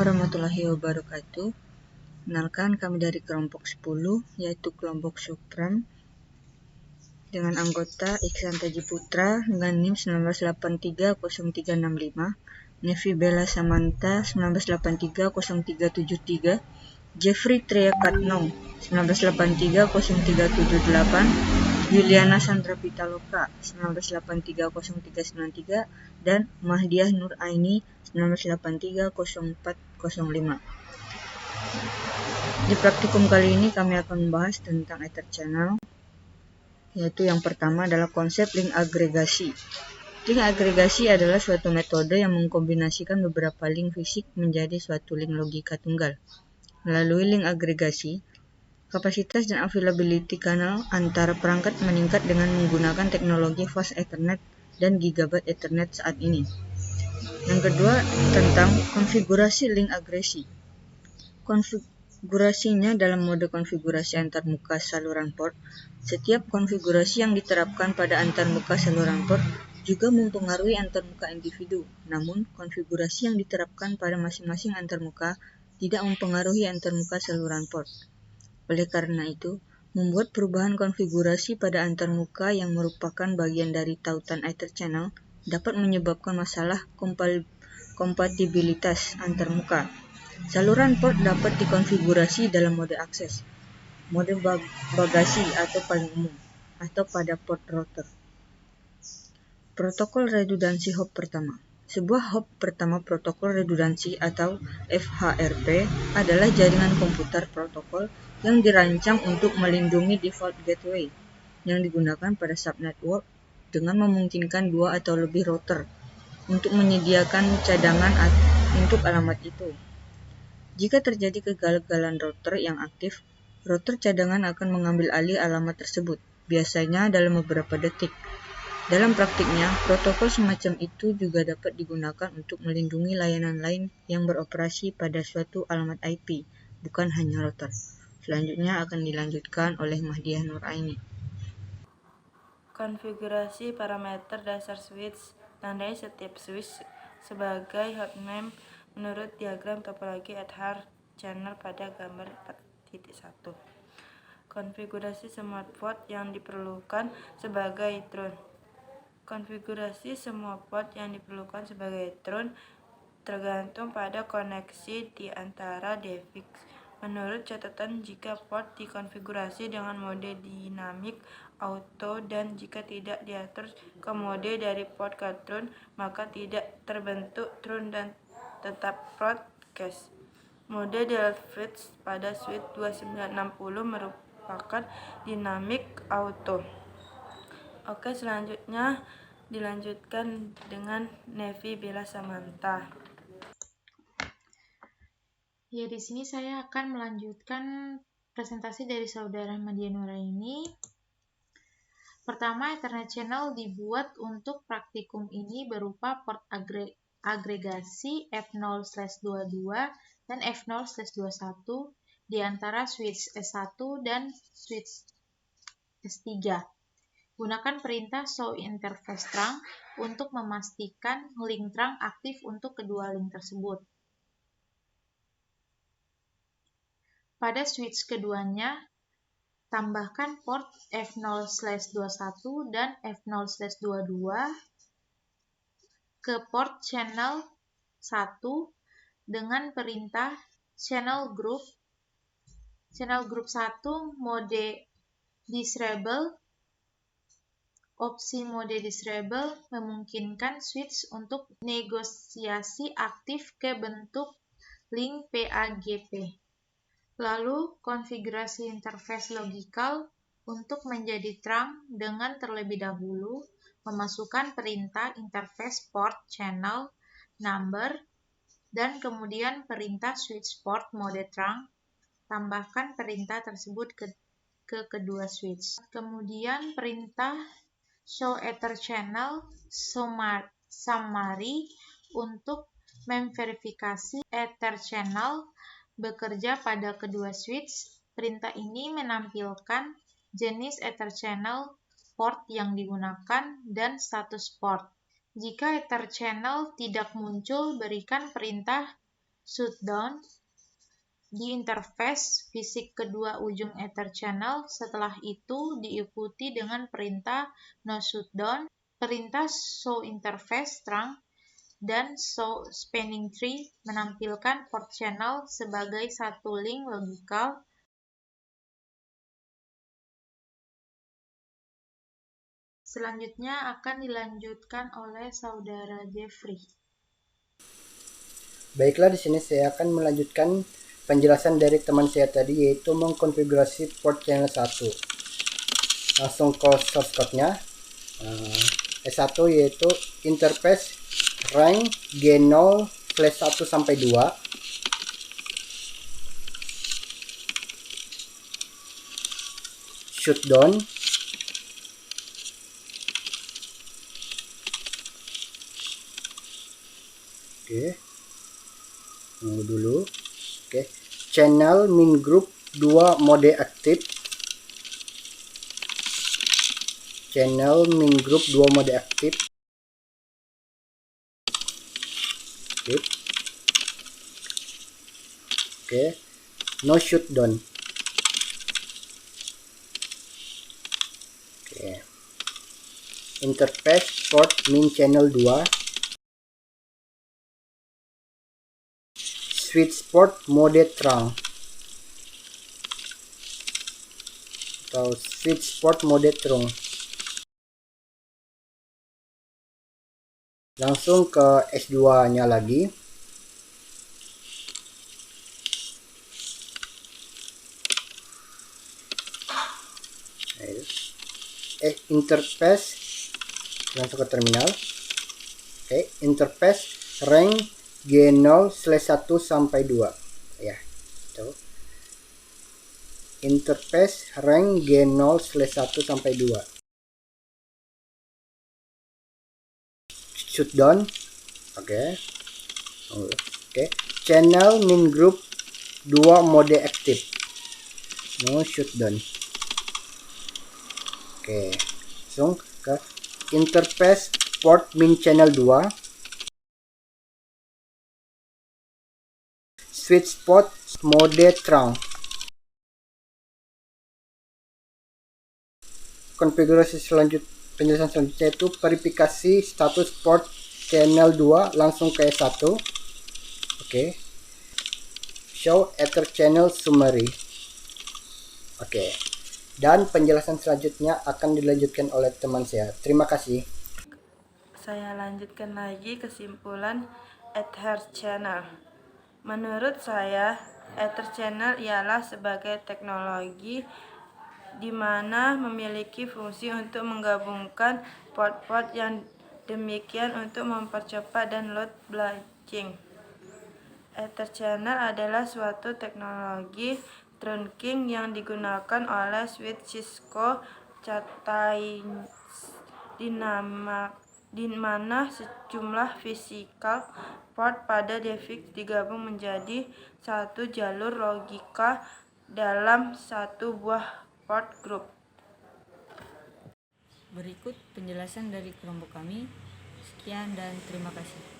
warahmatullahi wabarakatuh. Kenalkan, kami dari kelompok 10, yaitu kelompok Supram, dengan anggota Iksan Taji Putra dengan NIM 19830365, Nevi Bella Samantha 19830373, Jeffrey Triakatno 19830378, Juliana Sandra Pitaloka 19830393, dan Mahdiah Nur Aini 19830405. Di praktikum kali ini kami akan membahas tentang Ether Channel, yaitu yang pertama adalah konsep link agregasi. Link agregasi adalah suatu metode yang mengkombinasikan beberapa link fisik menjadi suatu link logika tunggal. Melalui link agregasi, kapasitas dan availability kanal antara perangkat meningkat dengan menggunakan teknologi Fast Ethernet dan Gigabit Ethernet saat ini. Yang kedua, tentang konfigurasi link agresi. Konfigurasinya dalam mode konfigurasi antarmuka saluran port. Setiap konfigurasi yang diterapkan pada antarmuka saluran port juga mempengaruhi antarmuka individu. Namun, konfigurasi yang diterapkan pada masing-masing antarmuka tidak mempengaruhi antarmuka saluran port. Oleh karena itu, membuat perubahan konfigurasi pada antarmuka yang merupakan bagian dari tautan Ether Channel dapat menyebabkan masalah kompatibilitas antarmuka. Saluran port dapat dikonfigurasi dalam mode akses, mode bagasi atau paling umum, atau pada port router. Protokol redundansi hop pertama. Sebuah hop pertama protokol redundansi atau FHRP adalah jaringan komputer protokol yang dirancang untuk melindungi default gateway yang digunakan pada subnetwork dengan memungkinkan 2 atau lebih router untuk menyediakan cadangan untuk alamat itu. Jika terjadi kegagalan router yang aktif, router cadangan akan mengambil alih alamat tersebut, biasanya dalam beberapa detik. Dalam praktiknya, protokol semacam itu juga dapat digunakan untuk melindungi layanan lain yang beroperasi pada suatu alamat IP, bukan hanya router. Selanjutnya akan dilanjutkan oleh Mahdiah Nur Aini. Konfigurasi parameter dasar switch. Tandai setiap switch sebagai hostname menurut diagram topologi Ether Channel pada gambar 4.1. Konfigurasi semua port yang diperlukan sebagai trun. Konfigurasi semua port yang diperlukan sebagai trun tergantung pada koneksi di antara device. Menurut catatan, jika port dikonfigurasi dengan mode dinamik auto dan jika tidak diatur ke mode dari port ke trun, maka tidak terbentuk trun dan tetap broadcast. Mode delete switch pada switch 2960 merupakan dinamik auto. Oke, selanjutnya dilanjutkan dengan Nevi Bella Samantha. Ya, di sini saya akan melanjutkan presentasi dari saudara Mahdiah Nur Aini. Pertama, Ethernet Channel dibuat untuk praktikum ini berupa port agregasi F0/22 dan F0/21 di antara switch S1 dan switch S3. Gunakan perintah show interface trunk untuk memastikan link trunk aktif untuk kedua link tersebut. Pada switch keduanya, tambahkan port F0/21 dan F0/22 ke port channel 1 dengan perintah channel group 1 mode disable. Opsi mode disable memungkinkan switch untuk negosiasi aktif ke bentuk link PAGP. Lalu, konfigurasi interface logikal untuk menjadi trunk dengan terlebih dahulu memasukkan perintah interface port channel number dan kemudian perintah switch port mode trunk. Tambahkan perintah tersebut ke kedua switch. Kemudian perintah show Ether Channel summary untuk memverifikasi Ether Channel bekerja pada kedua switch. Perintah ini menampilkan jenis Ether Channel, port yang digunakan, dan status port. Jika Ether Channel tidak muncul, berikan perintah shutdown di interface fisik kedua ujung Ether channel. Setelah itu diikuti dengan perintah no shutdown, perintah show interface trunk, dan show spanning tree menampilkan port channel sebagai satu link logikal. Selanjutnya akan dilanjutkan oleh saudara Jeffrey. Baiklah, di sini saya akan melanjutkan penjelasan dari teman saya tadi, yaitu mengkonfigurasi port channel 1. Langsung ke source code-nya. S1 yaitu interface rank G0/1 sampai 2. Shutdown. Oke. Tunggu dulu. Oke. Channel min group 2 mode aktif. Channel min group 2 mode aktif. Oke. No shutdown. Oke. Interface port min channel 2. Switch port mode trunk atau switch port mode trunk. Langsung ke S2 nya lagi. Interface, langsung ke terminal. Oke, interface rank G0/1 sampai 2 ya. Itu. Interface rank G0/1 sampai 2. Shutdown. Oke. Oke. Channel min group 2 mode aktif. No shutdown. Oke. Langsung ke interface port min channel 2. Switch port mode trunk. Konfigurasi penjelasan selanjutnya itu verifikasi status port channel 2, langsung ke S1. Oke. Show Ether channel summary. Oke. Dan penjelasan selanjutnya akan dilanjutkan oleh teman saya. Terima kasih. Saya lanjutkan lagi kesimpulan Ether channel. Menurut saya, Ether channel ialah sebagai teknologi di mana memiliki fungsi untuk menggabungkan port-port yang demikian untuk mempercepat dan load balancing. Ether channel adalah suatu teknologi trunking yang digunakan oleh switch Cisco Cat-Tinis di mana sejumlah physical port pada device digabung menjadi satu jalur logika dalam satu buah port group. Berikut penjelasan dari kelompok kami. Sekian dan terima kasih.